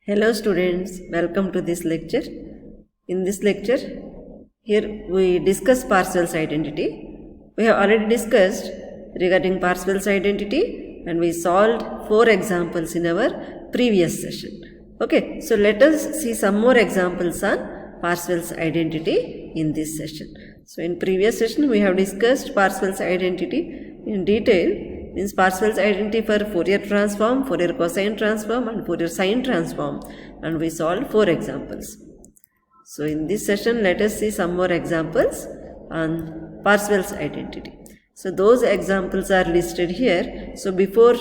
Hello students, welcome to this lecture. In this lecture, here we discuss Parseval's identity. We have already discussed regarding Parseval's identity and we solved 4 examples in our previous session. Okay, so let us see some more examples on Parseval's identity in this session. So in previous session we have discussed Parseval's identity in detail. Means Parseval's identity for Fourier transform, Fourier cosine transform and Fourier sine transform, and we solved 4 examples. So in this session let us see some more examples on Parseval's identity. So those examples are listed here. So before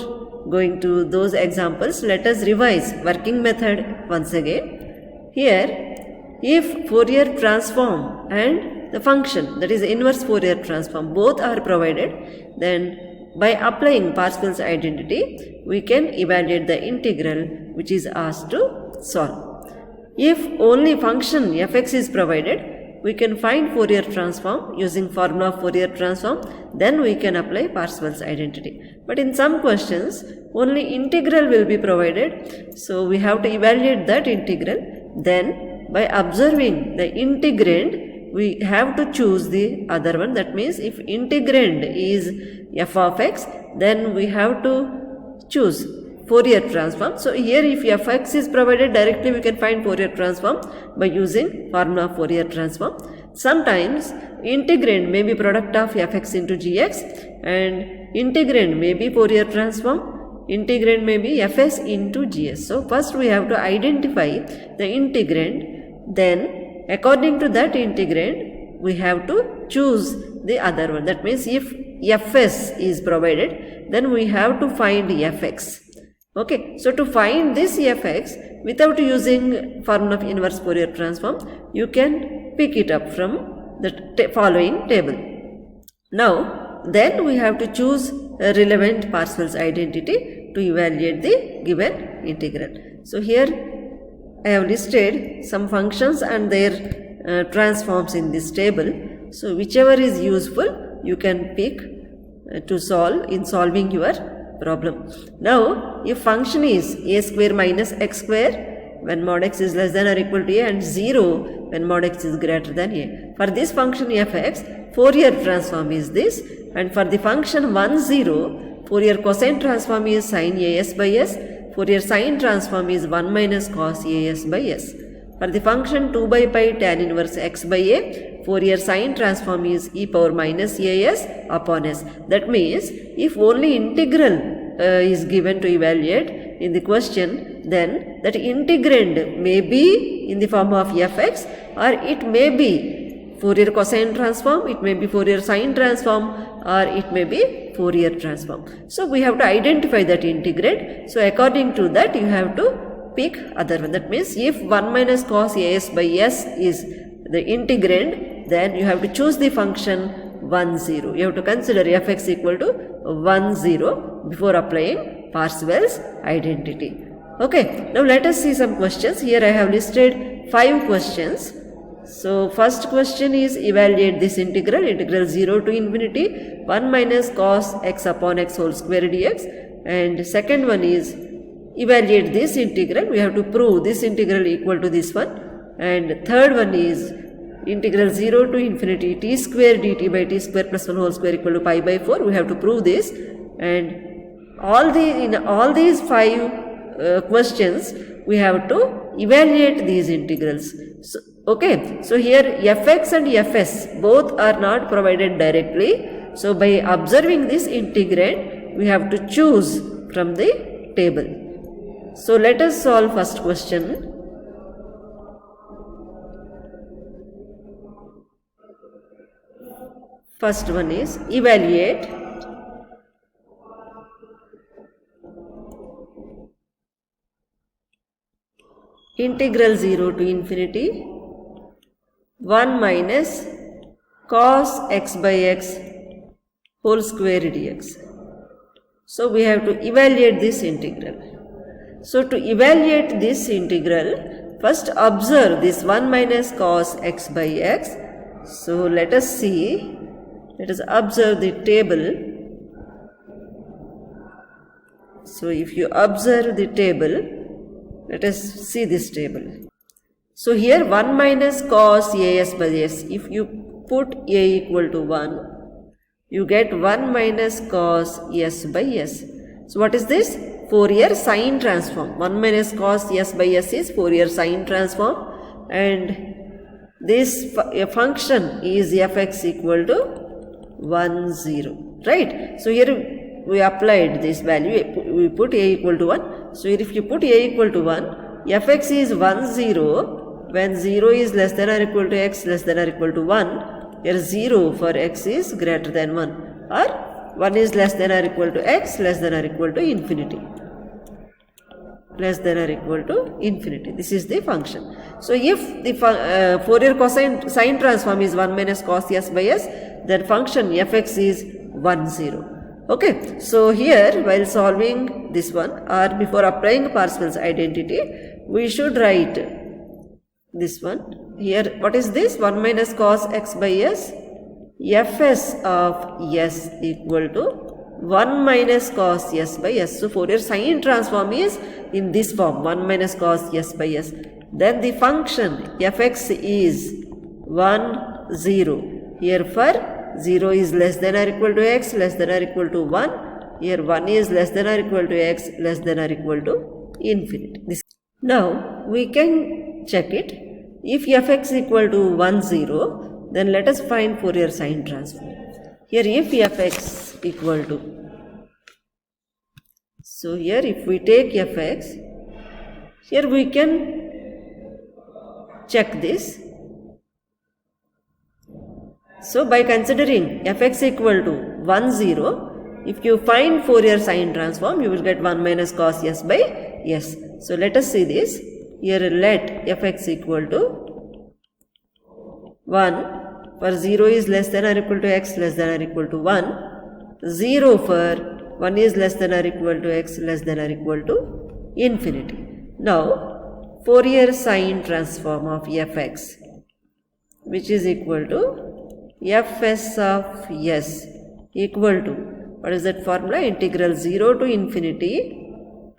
going to those examples, let us revise working method once again. Here, if Fourier transform and the function, that is inverse Fourier transform, both are provided, then by applying Parseval's identity, we can evaluate the integral which is asked to solve. If only function fx is provided, we can find Fourier transform using formula of Fourier transform, then we can apply Parseval's identity. But in some questions, only integral will be provided, so we have to evaluate that integral. Then by observing the integrand, we have to choose the other one. That means if integrand is f of x, then we have to choose Fourier transform. So here if fx is provided, directly we can find Fourier transform by using formula of Fourier transform. Sometimes integrand may be product of fx into gx and integrand may be Fourier transform. Integrand may be fs into gs. So first we have to identify the integrand, then according to that integrand, we have to choose the other one. That means if fs is provided, then we have to find fx. Okay, so to find this fx without using formula of inverse Fourier transform, you can pick it up from the following table. Now, then we have to choose a relevant Parseval's identity to evaluate the given integral. So here I have listed some functions and their transforms in this table. So whichever is useful, you can pick to solve in solving your problem. Now, if function is a square minus x square when mod x is less than or equal to a and 0 when mod x is greater than a. For this function fx, Fourier transform is this, and for the function 1, 0, Fourier cosine transform is sin as by s, Fourier sine transform is 1 minus cos as by s. For the function 2 by pi tan inverse x by a, Fourier sine transform is e power minus as upon s. That means if only integral is given to evaluate in the question, then that integrand may be in the form of fx or it may be Fourier cosine transform, it may be Fourier sine transform or it may be Fourier transform. So we have to identify that integrand. So according to that you have to pick other one. That means if 1 minus cos as by s is the integrand, then you have to choose the function 1, 0. You have to consider fx equal to 1, 0 before applying Parseval's identity. Okay, now let us see some questions. Here I have listed 5 questions. So first question is evaluate this integral 0 to infinity 1 minus cos x upon x whole square dx, and second one is evaluate this integral. We have to prove this integral equal to this one, and third one is integral 0 to infinity t square dt by t square plus 1 whole square equal to pi by 4. We have to prove this, and in all these 5 questions we have to evaluate these integrals. So, okay, so here fx and fs both are not provided directly. So by observing this integrand, we have to choose from the table. So let us solve first question. First one is evaluate integral 0 to infinity 1 minus cos x by x whole square dx. So we have to evaluate this integral. So to evaluate this integral, first observe this 1 minus cos x by x. So let us see, let us observe the table. So if you observe the table, let us see this table. So here 1 minus cos as by s. If you put a equal to 1, you get 1 minus cos s by s. So what is this? Fourier sine transform. 1 minus cos s by s is Fourier sine transform, and this function is fx equal to 1, 0. Right? So here we applied this value, we put a equal to 1. So here if you put a equal to 1, fx is 1, 0 when 0 is less than or equal to x less than or equal to 1. Here 0 for x is greater than 1, or 1 is less than or equal to x less than or equal to infinity. Less than or equal to infinity. This is the function. So if the Fourier cosine sine transform is 1 minus cos s by s, then function fx is 1, 0. Okay. So here while solving this one, or before applying Parseval's identity, we should write this one. Here what is this? 1 minus cos x by s, fs of s equal to 1 minus cos s by s. So Fourier sine transform is in this form, 1 minus cos s by s. Then the function fx is 1, 0. Here for 0 is less than or equal to x less than or equal to 1. Here 1 is less than or equal to x less than or equal to infinity. Now we can check it. If fx equal to 1, 0, then let us find Fourier sine transform. Here if fx equal to, so here if we take fx, here we can check this. So by considering fx equal to 1, 0, if you find Fourier sine transform, you will get 1 minus cos s by s. So let us see this. Here let fx equal to 1 for 0 is less than or equal to x less than or equal to 1, 0 for 1 is less than or equal to x less than or equal to infinity. Now Fourier sine transform of fx, which is equal to fs of s equal to, what is that formula? Integral 0 to infinity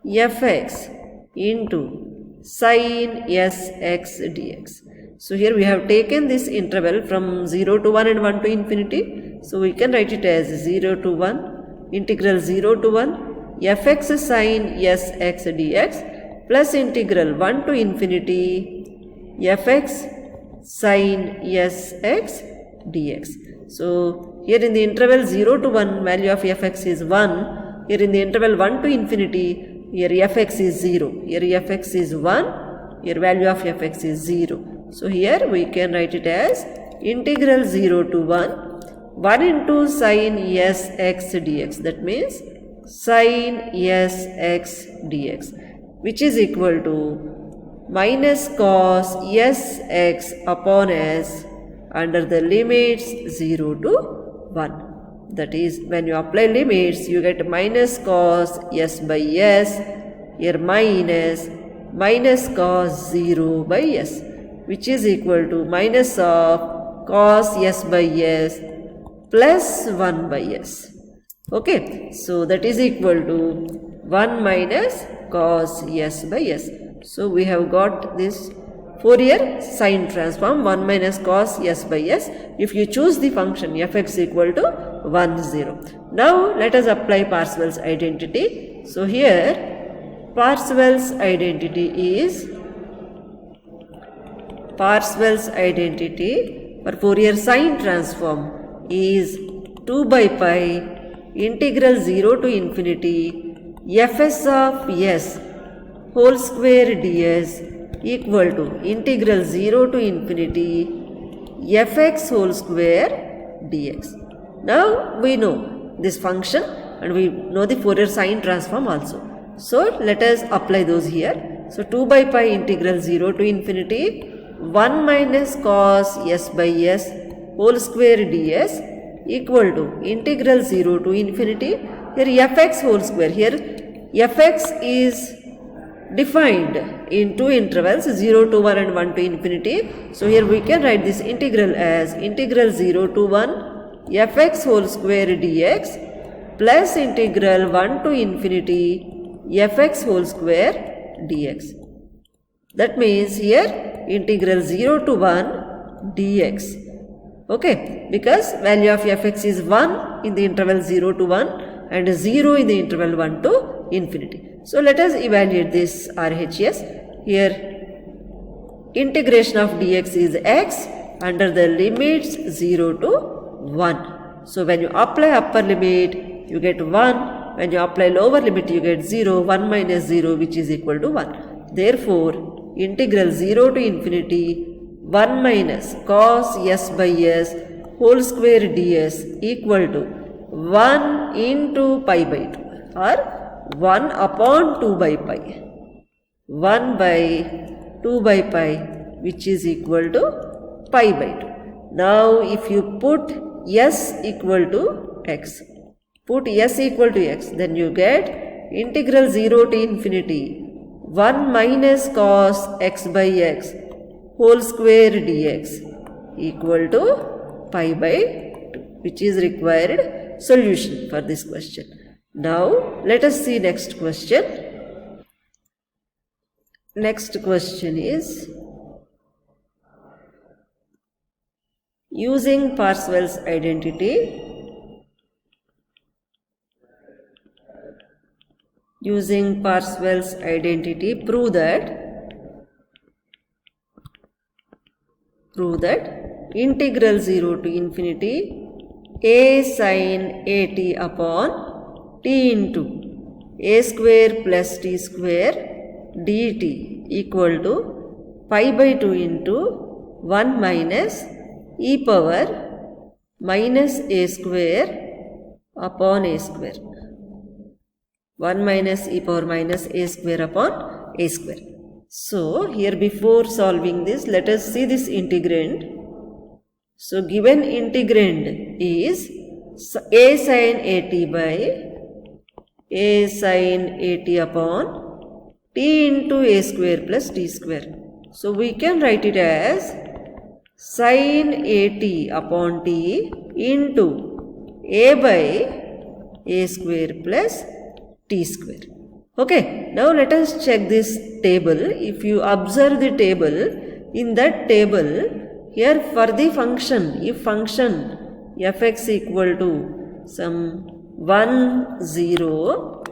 fx into sine sx dx. So here we have taken this interval from 0 to 1 and 1 to infinity. So we can write it as 0 to 1, integral 0 to 1, fx sine sx dx plus integral 1 to infinity fx sine sx dx. So here in the interval 0 to 1, value of fx is 1. Here in the interval 1 to infinity, here fx is 0. Here fx is 1. Here value of fx is 0. So here we can write it as integral 0 to 1, 1 into sine sx dx. That means sine sx dx, which is equal to minus cos sx upon s under the limits 0 to 1. That is, when you apply limits, you get minus cos s by s, here minus cos 0 by s, which is equal to minus of cos s by s plus 1 by s. Okay, so that is equal to 1 minus cos s by s. So we have got this Fourier sine transform 1 minus cos s by s if you choose the function fx equal to 1, 0. Now let us apply Parseval's identity. So here Parseval's identity is, Parseval's identity for Fourier sine transform is 2 by pi integral 0 to infinity fs of s whole square ds equal to integral 0 to infinity fx whole square dx. Now we know this function and we know the Fourier sine transform also. So let us apply those here. So 2 by pi integral 0 to infinity 1 minus cos s by s whole square ds equal to integral 0 to infinity, here fx whole square, here fx is defined in two intervals 0 to 1 and 1 to infinity. So here we can write this integral as integral 0 to 1 fx whole square dx plus integral 1 to infinity fx whole square dx. That means here integral 0 to 1 dx. Okay, because value of fx is 1 in the interval 0 to 1 and 0 in the interval 1 to infinity. So let us evaluate this RHS. Here integration of dx is x under the limits 0 to 1. So when you apply upper limit, you get 1. When you apply lower limit, you get 0. 1 minus 0, which is equal to 1. Therefore, integral 0 to infinity 1 minus cos s by s whole square ds equal to 1 into pi by 2 or 1 upon 2 by pi. 1 by 2 by pi, which is equal to pi by 2. Now if you put s equal to x, put s equal to x, then you get integral 0 to infinity 1 minus cos x by x whole square dx equal to pi by 2, which is required solution for this question. Now let us see next question. Next question is using Parseval's identity. Using Parseval's identity, prove that integral 0 to infinity a sin at upon t into a square plus t square dt equal to pi by 2 into 1 minus e power minus a square upon a square. 1 minus e power minus a square upon a square. So here before solving this, let us see this integrand. So given integrand is a sin at by a sin at upon t into a square plus t square. So we can write it as sin at upon t into a by a square plus t square. Okay, now let us check this table. If you observe the table, in that table, here for the function, if function fx equal to some 1 0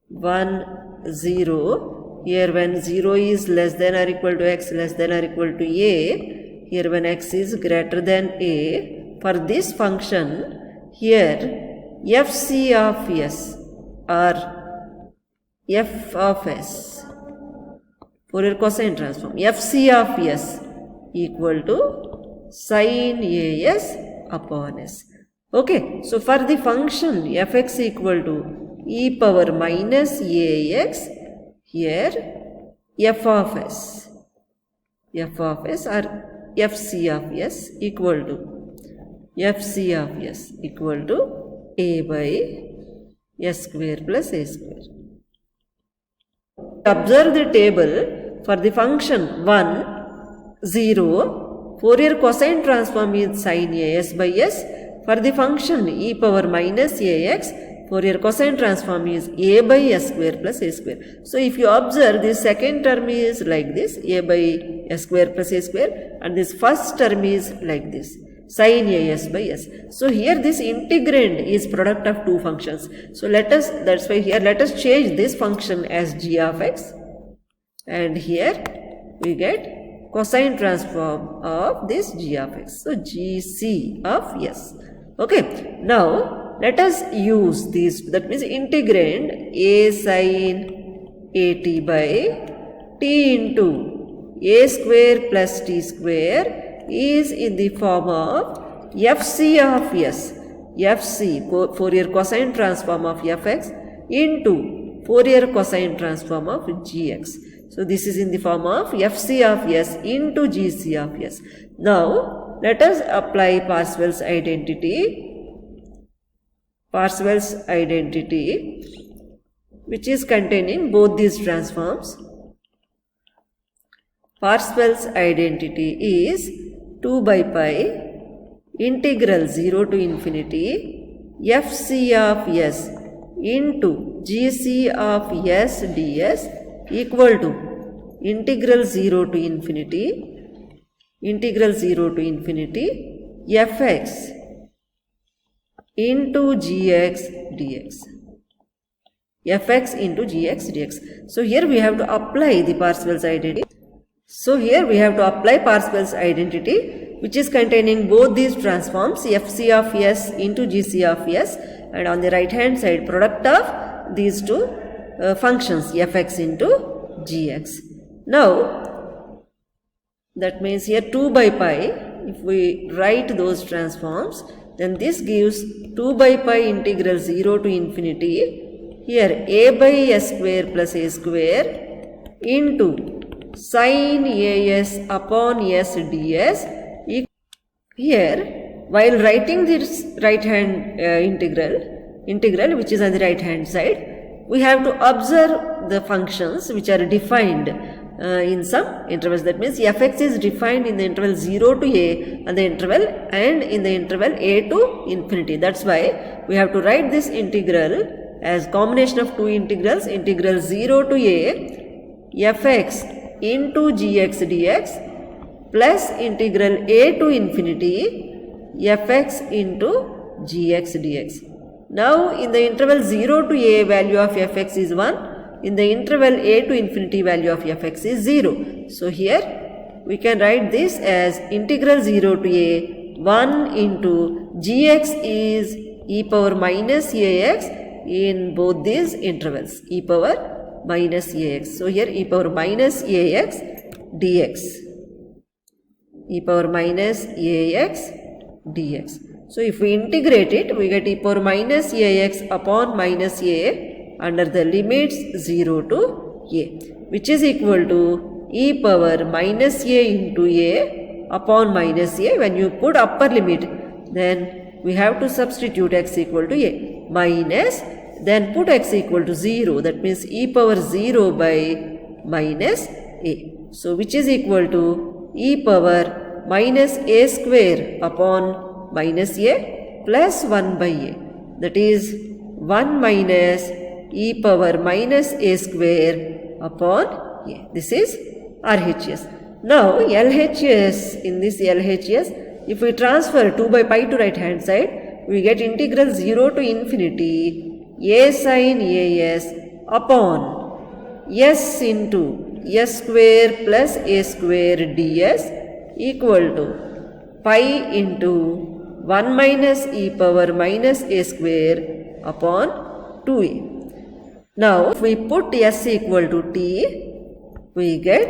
1 0, here when 0 is less than or equal to x less than or equal to a, here when x is greater than a, for this function here fc of s or f of s, Fourier cosine transform, fc of s equal to sin as upon s. Okay, so for the function fx equal to e power minus ax, here f of s or fc of s equal to a by s square plus a square. Observe the table for the function 1 0, Fourier cosine transform is sin as by s. For the function e power minus ax, Fourier cosine transform is a by s square plus a square. So if you observe, this second term is like this, a by s square plus a square, and this first term is like this, sin as by s. So here this integrand is product of two functions. So that's why here let us change this function as g of x, and here we get cosine transform of this g of x. So gc of s. Okay, now let us use this, that means integrand a sin at by t into a square plus t square is in the form of fc of s, fc Fourier cosine transform of fx into Fourier cosine transform of gx. So this is in the form of fc of s into gc of s. Now let us apply Parseval's identity, which is containing both these transforms. Parseval's identity is 2 by pi integral 0 to infinity fc of s into GC of S ds equal to integral 0 to infinity fx into gx dx. Fx into gx dx. So here we have to apply the Parseval's identity. Which is containing both these transforms, fc of s into gc of s, and on the right hand side product of these two functions fx into gx. Now that means here 2 by pi, if we write those transforms, then this gives 2 by pi integral 0 to infinity, here a by s square plus a square into sin as upon s ds. Here, while writing this right hand integral which is on the right hand side, we have to observe the functions which are defined in some intervals. That means fx is defined in the interval 0 to a and in the interval a to infinity. That's why we have to write this integral as combination of two integrals, integral 0 to a fx into gx dx plus integral a to infinity fx into gx dx. Now in the interval 0 to a, value of fx is 1. In the interval a to infinity, value of fx is 0. So here we can write this as integral 0 to a 1 into gx is e power minus ax in both these intervals, e power minus ax. So here e power minus ax dx, e power minus ax dx. So if we integrate it, we get e power minus ax upon minus a under the limits 0 to a, which is equal to e power minus a into a upon minus a. When you put upper limit, then we have to substitute x equal to a minus, then put x equal to 0. That means e power 0 by minus a. So which is equal to e power minus a square upon minus a plus 1 by a. That is 1 minus e power minus a square upon a. This is RHS. Now LHS, in this LHS, if we transfer 2 by pi to right hand side, we get integral 0 to infinity a sin as upon s into s square plus a square ds equal to pi into 1 minus e power minus a square upon 2a. Now if we put s equal to t, we get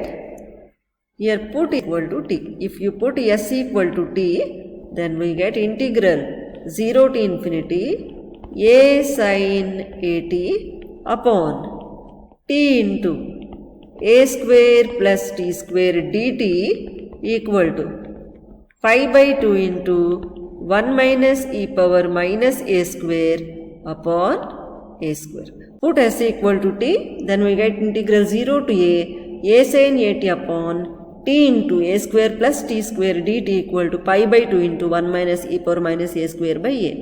here put equal to t. If you put s equal to t, then we get integral 0 to infinity a sin at upon t into a square plus t square dt equal to pi by 2 into 1 minus e power minus a square upon a square. Put s equal to t, then we get integral 0 to a sin at upon t into a square plus t square dt equal to pi by 2 into 1 minus e power minus a square by a.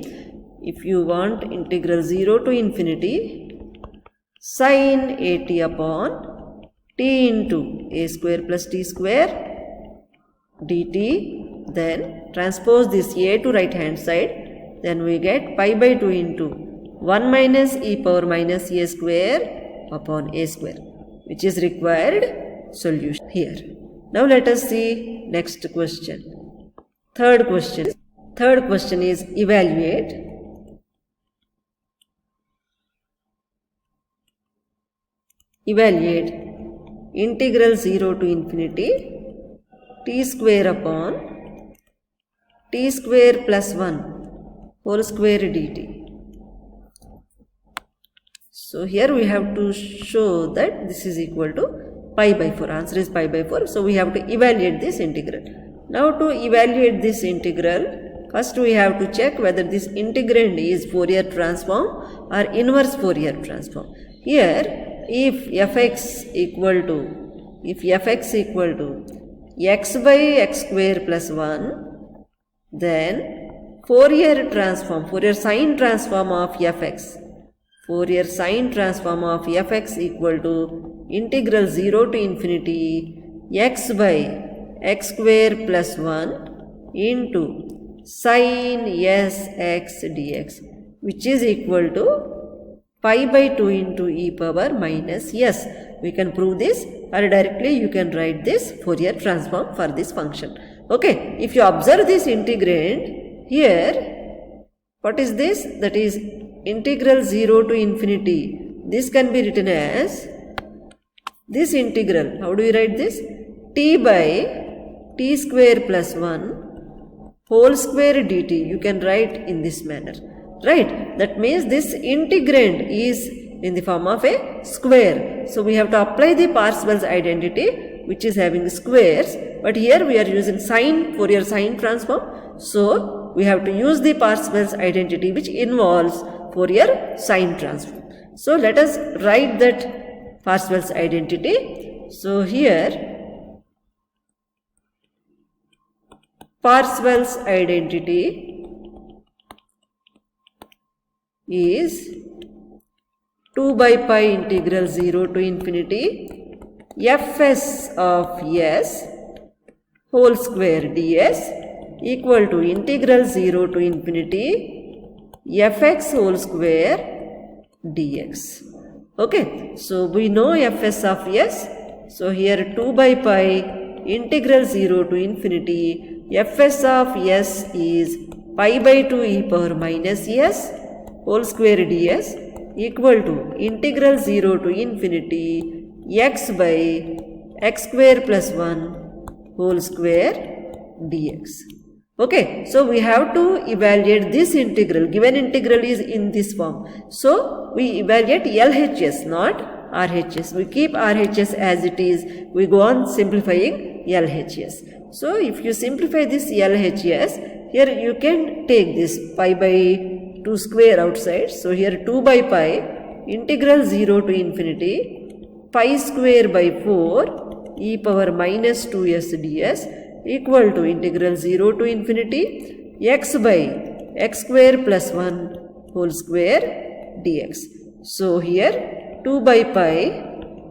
If you want integral 0 to infinity sin at upon t into a square plus t square dt, then transpose this a to right hand side, then we get pi by 2 into 1 minus e power minus a square upon a square, which is required solution here. Now let us see next question. Third question is evaluate integral 0 to infinity t square upon t square plus 1 whole square dt. So here we have to show that this is equal to pi by 4. Answer is pi by 4. So we have to evaluate this integral. Now to evaluate this integral, first we have to check whether this integrand is Fourier transform or inverse Fourier transform. Here if fx equal to x by x square plus 1, then Fourier sine transform of fx Fourier sine transform of fx equal to integral 0 to infinity x by x square plus 1 into sin sx dx, which is equal to pi by 2 into e power minus s. We can prove this, or directly you can write this Fourier transform for this function. Okay, if you observe this integrand here, what is this? That is integral 0 to infinity. This can be written as this integral. How do we write this? T by t square plus 1 whole square dt. You can write in this manner. Right? That means this integrand is in the form of a square. So we have to apply the Parseval's identity, which is having squares. But here we are using Fourier sine transform. So we have to use the Parseval's identity, which involves Fourier sine transform. So let us write that Parseval's identity. So here Parseval's identity is 2 by pi integral 0 to infinity fs of s whole square ds equal to integral 0 to infinity fx whole square dx. Okay, so we know fs of s. So here 2 by pi integral 0 to infinity fs of s is pi by 2 e power minus s whole square ds equal to integral 0 to infinity x by x square plus 1 whole square dx. Okay, so we have to evaluate this integral. Given integral is in this form. So we evaluate LHS, not RHS. We keep RHS as it is. We go on simplifying LHS. So if you simplify this LHS, here you can take this pi by 2 square outside. So here 2 by pi integral 0 to infinity pi square by 4 e power minus 2s ds equal to integral 0 to infinity x by x square plus 1 whole square dx. So here 2 by pi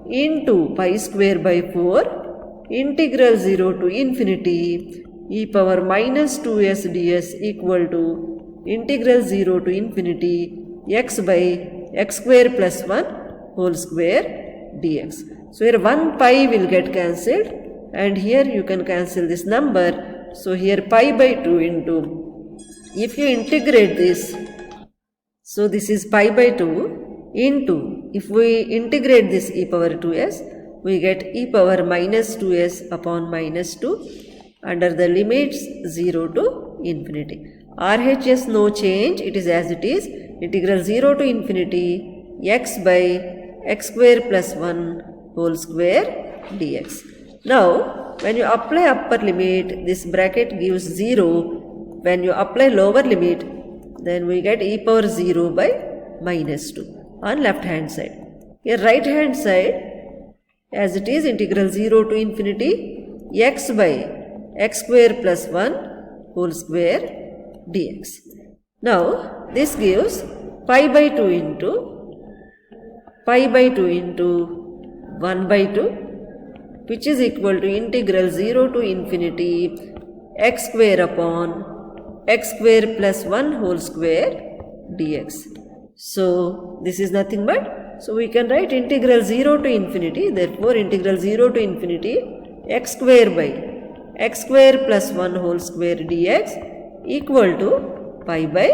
into pi square by 4 integral 0 to infinity e power minus 2s ds equal to integral 0 to infinity x by x square plus 1 whole square dx. So here 1 pi will get cancelled and here you can cancel this number. So here pi by 2 into, if you integrate this, so this is pi by 2 into, if we integrate this e power 2s, we get e power minus 2s upon minus 2 under the limits 0 to infinity. RHS no change, it is as it is, integral 0 to infinity x by x square plus 1 whole square dx. Now when you apply upper limit, this bracket gives 0. When you apply lower limit, then we get e power 0 by minus 2 on left hand side. Here right hand side, as it is, integral 0 to infinity x by x square plus 1 whole square dx. Now this gives pi by 2 into 1 by 2, which is equal to integral 0 to infinity x square upon x square plus 1 whole square dx. So this is nothing but, so we can write integral 0 to infinity, therefore integral 0 to infinity x square by x square plus 1 whole square dx equal to pi by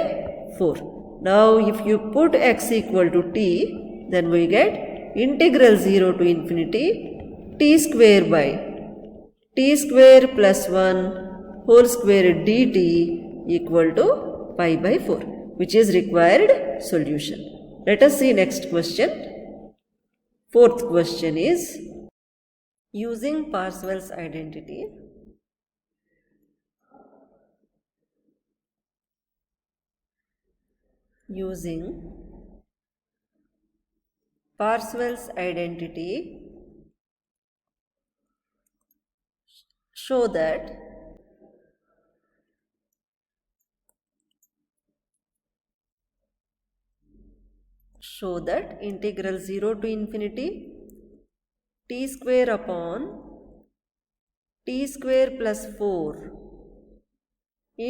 4. Now if you put x equal to t, then we get integral 0 to infinity t square by t square plus 1 whole square dt equal to pi by 4, which is required solution. Let us see next question. Fourth question is, using Parseval's identity, using Parseval's identity, show that show that integral 0 to infinity t square upon t square plus 4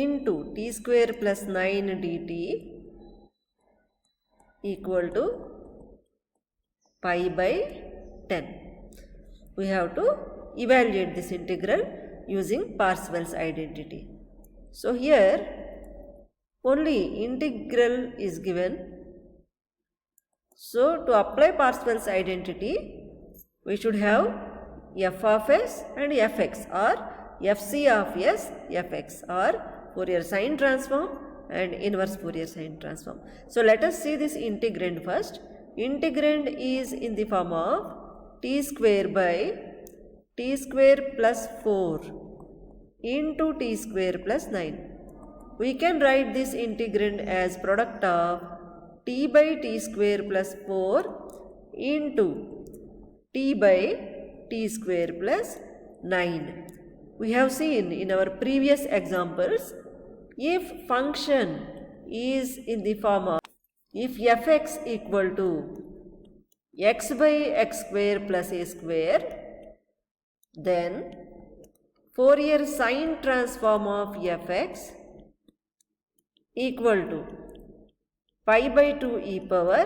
into t square plus 9 dt equal to pi by 10. We have to evaluate this integral using Parseval's identity. So here only integral is given. So to apply Parseval's identity, we should have f of s and fx, or fc of s, fx, or Fourier sine transform and inverse Fourier sine transform. So let us see this integrand first. Integrand is in the form of t square by t square plus 4 into t square plus 9. We can write this integrand as product of t by t square plus 4 into t by t square plus 9. We have seen in our previous examples, if function is in the form of, if fx equal to x by x square plus a square, then Fourier sine transform of fx equal to pi by 2 e power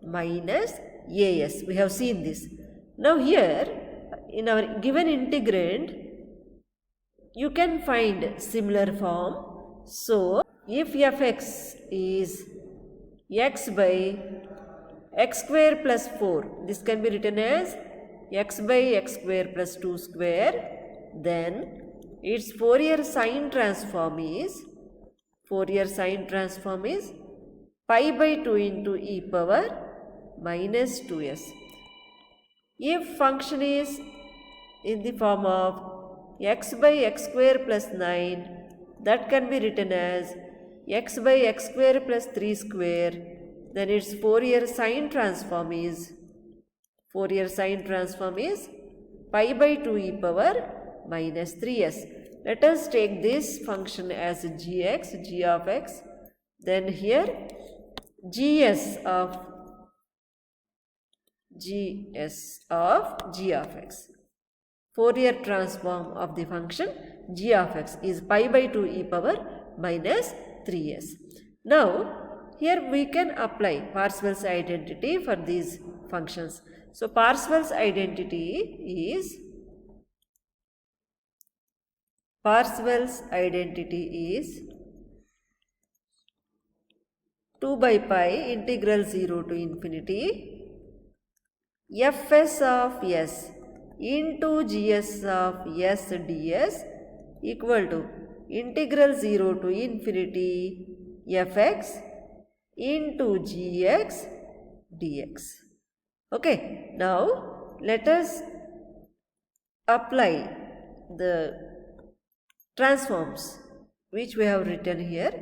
minus as. We have seen this. Now here in our given integrand, you can find similar form. So if fx is x by x square plus 4, this can be written as x by x square plus 2 square, then its Fourier sine transform is pi by 2 into e power minus 2s. If function is in the form of x by x square plus 9, that can be written as x by x square plus 3 square, then its Fourier sine transform is pi by 2 e power minus 3s. Let us take this function as g of x, then here gs of g of x. Fourier transform of the function g of x is pi by 2 e power minus 3s. Now here we can apply Parseval's identity for these functions. So Parseval's identity is 2 by pi integral 0 to infinity fs of s into gs of s ds equal to integral 0 to infinity fx into gx dx. Okay, now let us apply the transforms which we have written here.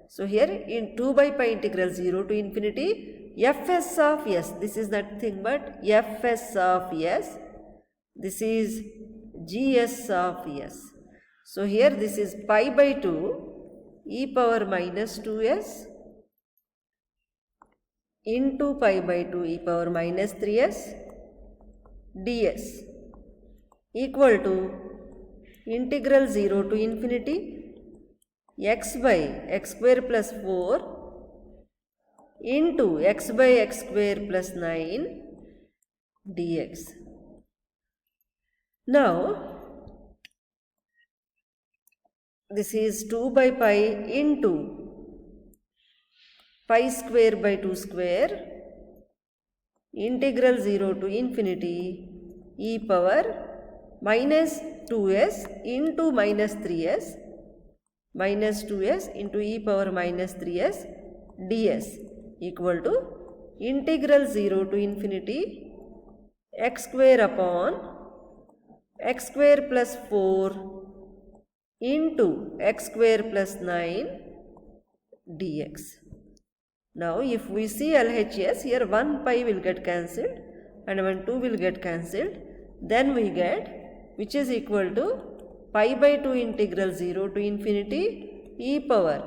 So here in 2 by pi integral 0 to infinity fs of s, this is nothing but fs of s, this is gs of s. So here this is pi by 2 e power minus 2s into pi by 2 e power minus 3s ds equal to integral 0 to infinity x by x square plus 4 into x by x square plus 9 dx. Now this is 2 by pi into pi square by 2 square integral 0 to infinity e power minus 2s into minus 3s into e power minus 3s ds equal to integral 0 to infinity x square upon x square plus 4 into x square plus 9 dx. Now if we see LHS, here 1 pi will get cancelled and 1 2 will get cancelled, then we get which is equal to pi by 2 integral 0 to infinity e power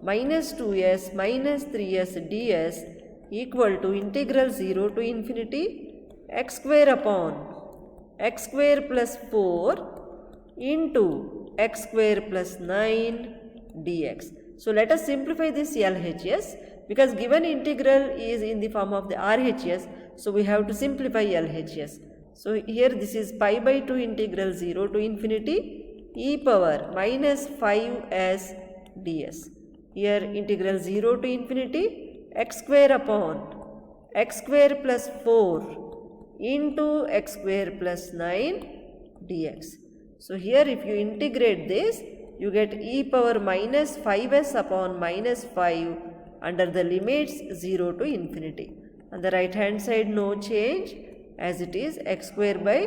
minus 2s minus 3s ds equal to integral 0 to infinity x square upon x square plus 4 into x square plus 9 dx. So let us simplify this LHS, because given integral is in the form of the RHS, so we have to simplify LHS. So here this is pi by 2 integral 0 to infinity e power minus 5s ds. Here integral 0 to infinity x square upon x square plus 4 into x square plus 9 dx. So here if you integrate this, you get e power minus 5s upon minus 5 under the limits 0 to infinity. On the right hand side no change, as it is x square by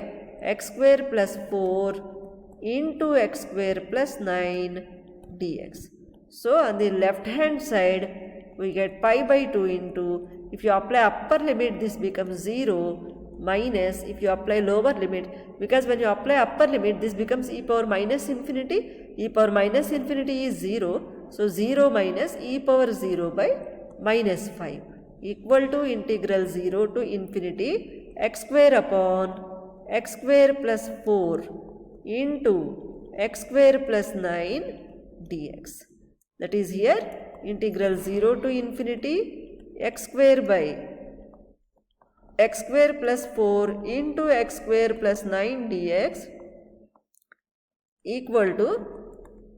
x square plus 4 into x square plus 9 dx. So on the left hand side we get pi by 2 into, if you apply upper limit this becomes 0, minus if you apply lower limit, because when you apply upper limit this becomes e power minus infinity, e power minus infinity is 0, so 0 minus e power 0 by minus 5 equal to integral 0 to infinity x square upon x square plus 4 into x square plus 9 dx. That is here integral 0 to infinity x square by x square plus 4 into x square plus 9 dx equal to,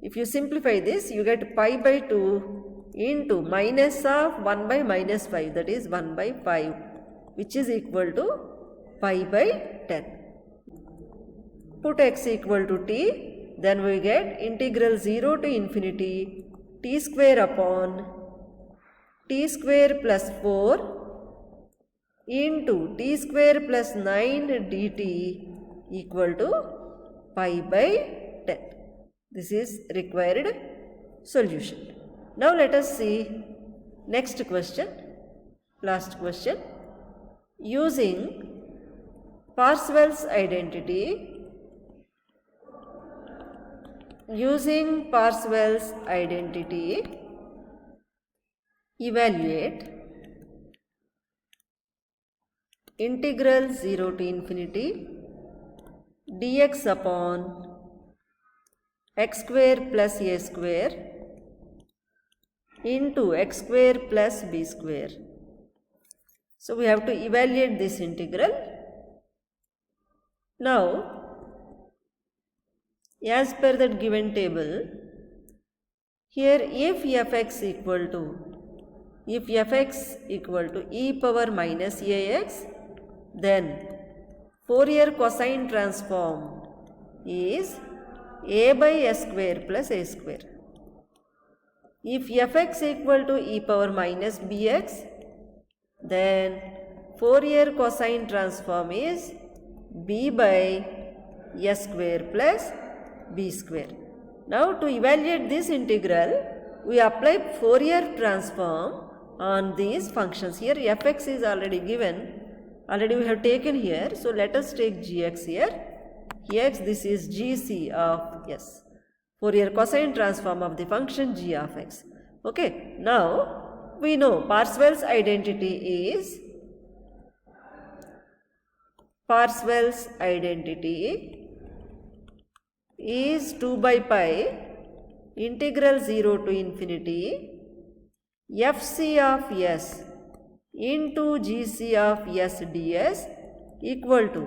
if you simplify this, you get pi by 2 into minus of 1 by minus 5, that is 1 by 5, which is equal to pi by 10. Put x equal to t, then we get integral 0 to infinity t square upon t square plus 4 into t square plus 9 dt equal to pi by 10. This is required solution. Now let us see next question, last question. Using Parseval's identity, evaluate integral 0 to infinity dx upon x square plus a square into x square plus b square. So we have to evaluate this integral. Now, as per that given table, here if fx equal to e power minus ax, then Fourier cosine transform is a by s square plus a square. If fx equal to e power minus bx, then Fourier cosine transform is b by s square plus b square. Now to evaluate this integral, we apply Fourier transform on these functions. Here fx is already given, already we have taken here, so let us take gx here. X, this is gc of s, Fourier cosine transform of the function g of x. Okay, now we know Parseval's identity is 2 by pi integral 0 to infinity fc of s into gc of s ds equal to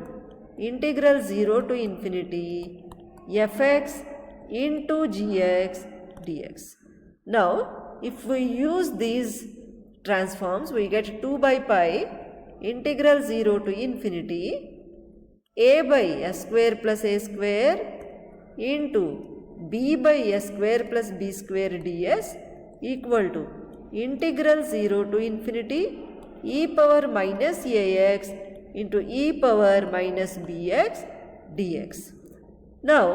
integral 0 to infinity fx into gx dx. Now, if we use these transforms, we get 2 by pi integral 0 to infinity a by s square plus a square into b by s square plus b square ds equal to integral 0 to infinity e power minus ax into e power minus bx dx. Now,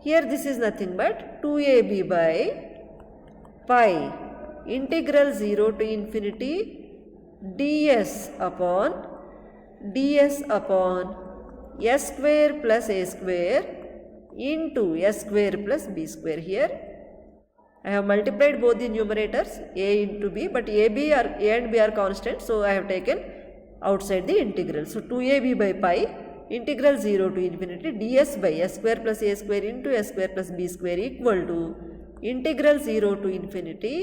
here this is nothing but 2ab by pi integral 0 to infinity ds upon s square plus a square into s square plus b square. Here I have multiplied both the numerators a into b, but a and b are constant, so I have taken outside the integral. So 2ab by pi integral 0 to infinity ds by s square plus a square into s square plus b square equal to integral 0 to infinity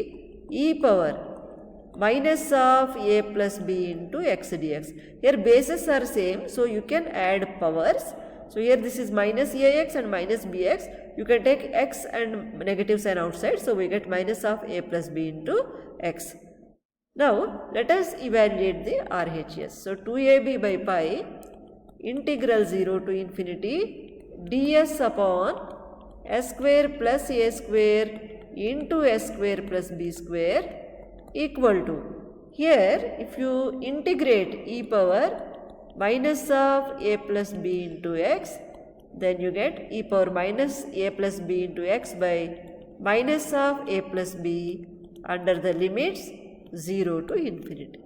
e power minus of a plus b into x dx. Here bases are same, so you can add powers. So here this is minus ax and minus bx. You can take x and negative sign outside, so we get minus of a plus b into x. Now let us evaluate the RHS. So 2ab by pi integral 0 to infinity ds upon s square plus a square into s square plus b square equal to, here if you integrate e power minus of a plus b into x, then you get e power minus a plus b into x by minus of a plus b under the limits 0 to infinity.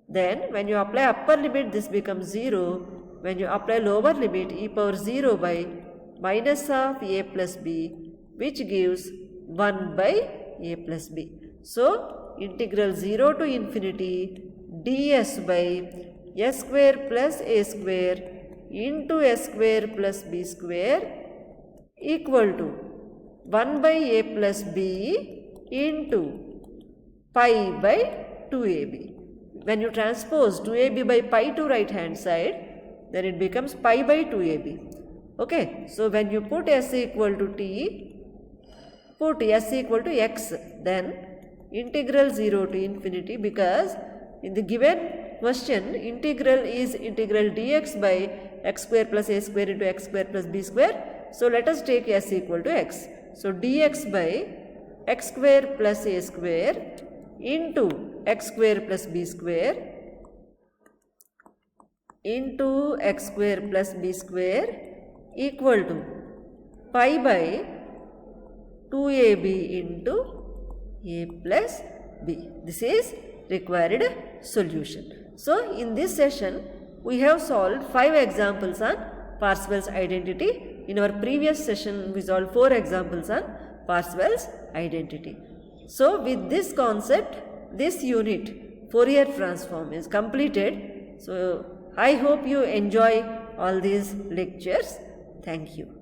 Then when you apply upper limit, this becomes 0. When you apply lower limit, e power 0 by minus of a plus b, which gives 1 by a plus b. So integral 0 to infinity ds by s square plus a square into s square plus b square equal to 1 by a plus b into pi by 2ab. When you transpose 2ab by pi to right hand side, then it becomes pi by 2ab. Okay, so when you put s equal to t, put s equal to x, then integral 0 to infinity, because in the given question integral is integral dx by x square plus a square into x square plus b square. So let us take s equal to x. So dx by x square plus a square into x square plus b square into x square plus b square equal to pi by 2ab into a plus b. This is required solution. So in this session we have solved 5 examples on Parseval's identity. In our previous session we solved 4 examples on Parseval's identity. So with this concept, this unit Fourier transform is completed. So I hope you enjoy all these lectures. Thank you.